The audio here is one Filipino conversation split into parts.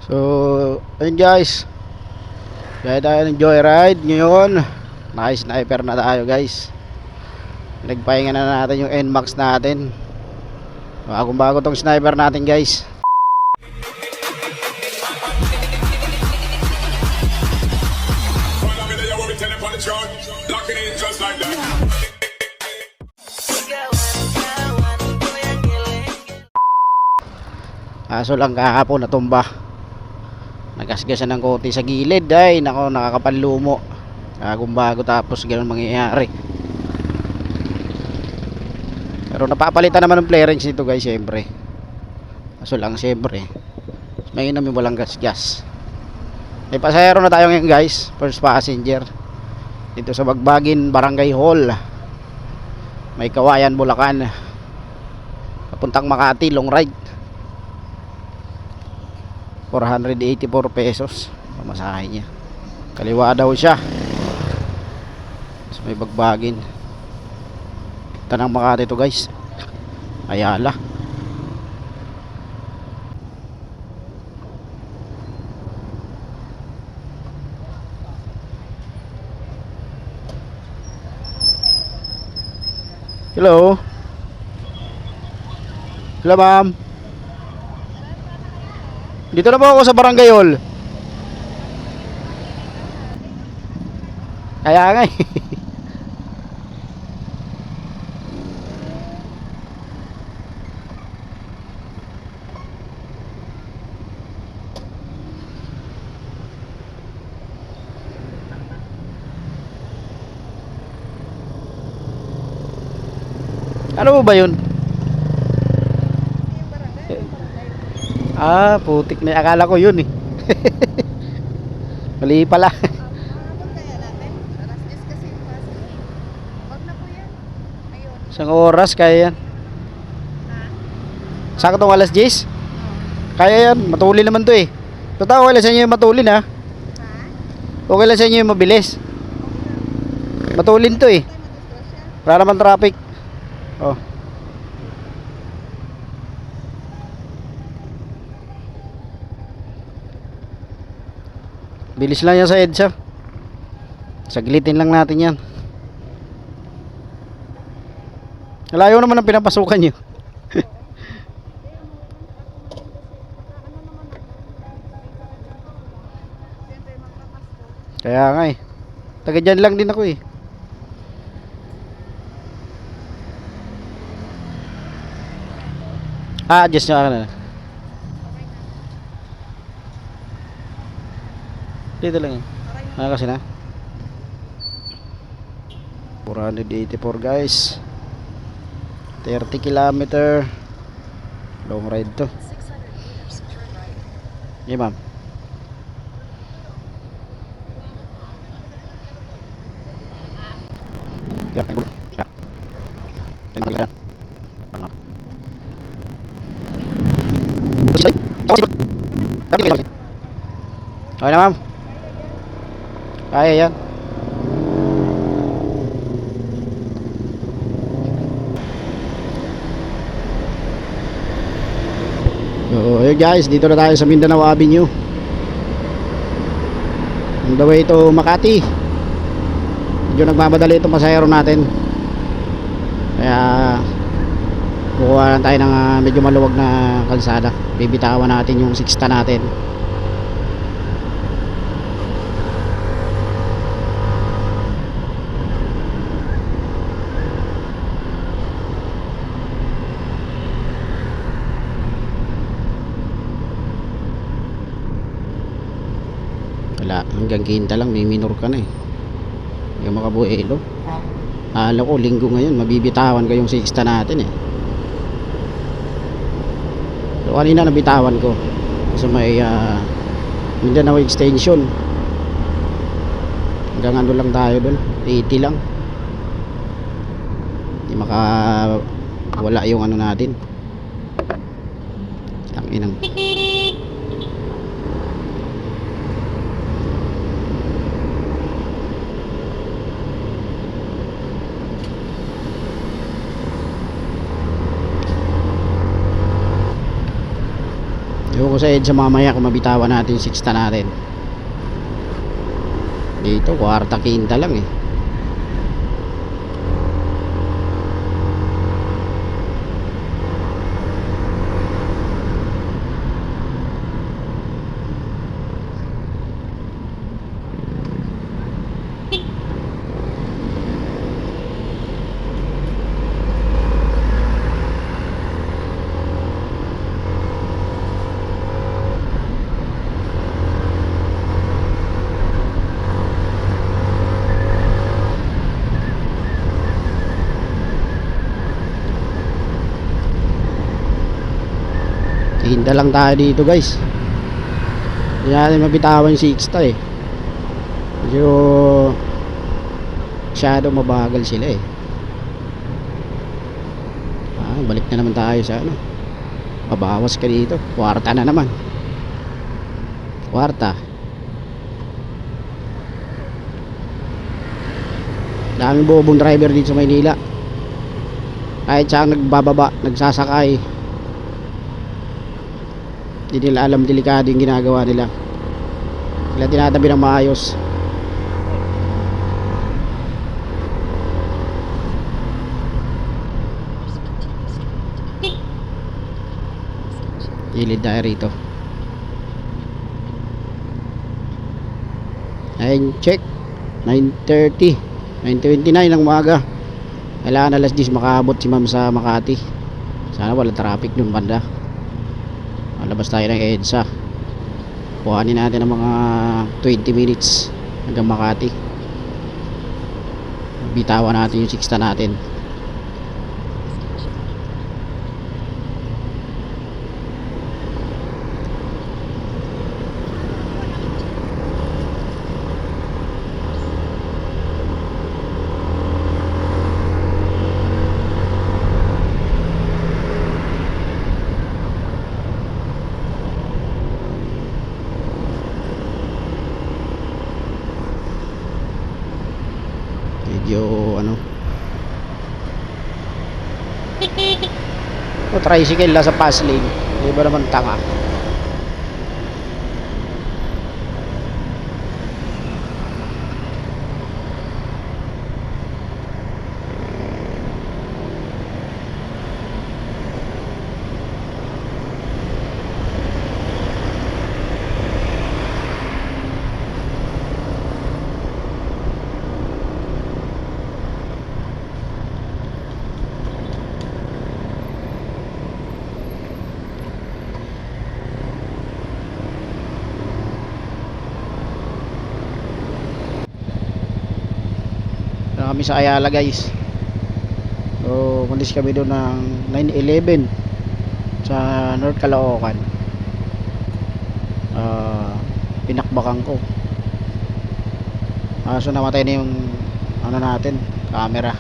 So, ayun guys. Gaya tayo ng joyride ngayon. Naka-sniper na tayo guys. Nagpahinga na natin yung NMAX natin. Bagong bago tong sniper natin guys. Kaso lang kahapon natumba. Nagasgasan ng konti sa gilid. Ay nako, nakakapanlumo. Bagong bago tapos ganun mangyayari. Pero napapalitan naman ng clearance nito guys, syempre. Kaso lang syempre may inamin walang gas. May pasahero na tayo ngayon guys. First passenger dito sa Bagbagin Barangay Hall, May Kawayan, Bulacan. Papuntang Makati, long ride. 484 pesos pamasahe niya. Kaliwa daw siya. So may Bagbagin. Tanang Makati to guys. Ayala. Hello. Hello ma'am. Dito na po ako sa Barangay Hall. Kaya nga eh. Ano mo ba yun? Ah, putik na. Akala ko yun eh. Mali pala. Isang oras kaya yan. Saktong alas 10? Kaya yan. Matulin naman to eh. Totoo, okay lang sa inyo yung matulin ha. Okay lang sa inyo yung mabilis. Matulin to eh. Wala naman traffic. Oh. Bilis lang yan sa EDSA. Saglitin lang natin yan. Layo naman ang pinapasukan nyo. Kaya nga eh. Taga dyan lang din ako eh. Adjust nyo ka na. Dito lang yun. Kasi na 484 guys. 30 kilometer long ride to. Okay ma'am. Okay na ma'am. Kaya yan. So ayun guys, dito na tayo sa Mindanao Avenue. On the way to Makati. Medyo nagmamadali itong pasahero natin. Kaya kukuha lang tayo ng medyo maluwag na kalsada. Bibitawan natin yung 6 natin. Wala, hanggang Quinta lang may minor ka na eh. Hindi ka makabuelo. Alam ko linggo ngayon mabibitawan ko yung 6 natin eh. So kanina nabitawan ko sa may Mindanao extension. Hanggang ano lang tayo dun, 80 lang. Hindi wala yung ano natin. Tanginang Ewan ko sa EDSA mamaya kung mabitawan natin yung 6 natin. Dito kwarta kinta lang eh. Hinda lang tayo dito guys. Hindi natin mabitawan yung 6 eh. Medyo masyado mabagal sila eh. Balik na naman tayo sa ano. Pabawas ka dito. Kwarta na naman. Kwarta. Daming bobong driver dito sa Maynila. Kahit saan nagbababa, nagsasakay, hindi nila alam delikado yung ginagawa nila. Sila tinatabi ng maayos. Gilid tayo rito. Ayun, check 9:30 9:29 ng umaga. Kailangan alas 10 makaabot si ma'am sa Makati. Sana wala traffic dun banda. Labas tayo ng EDSA. Kuhanin natin ng mga 20 minutes hanggang Makati. Bitawan natin yung 6 natin. Medyo ano, tricycle lang sa fast lane. Di ba naman tanga? Kami sa Ayala guys. So malis kami doon ng 9:11 sa North Caloocan. Pinakbakan ko, so namatay na yung ano natin, camera.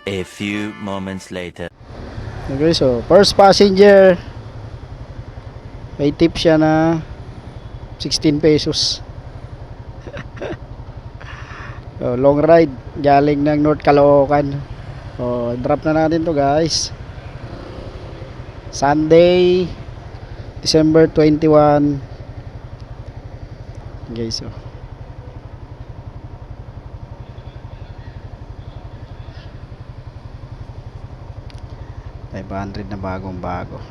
A few moments later. Okay, so first passenger, may tip siya na 16 pesos. So, long ride galing ng North Caloocan. So drop na natin to guys. Sunday December 21. Okay, so 500 na bagong bago.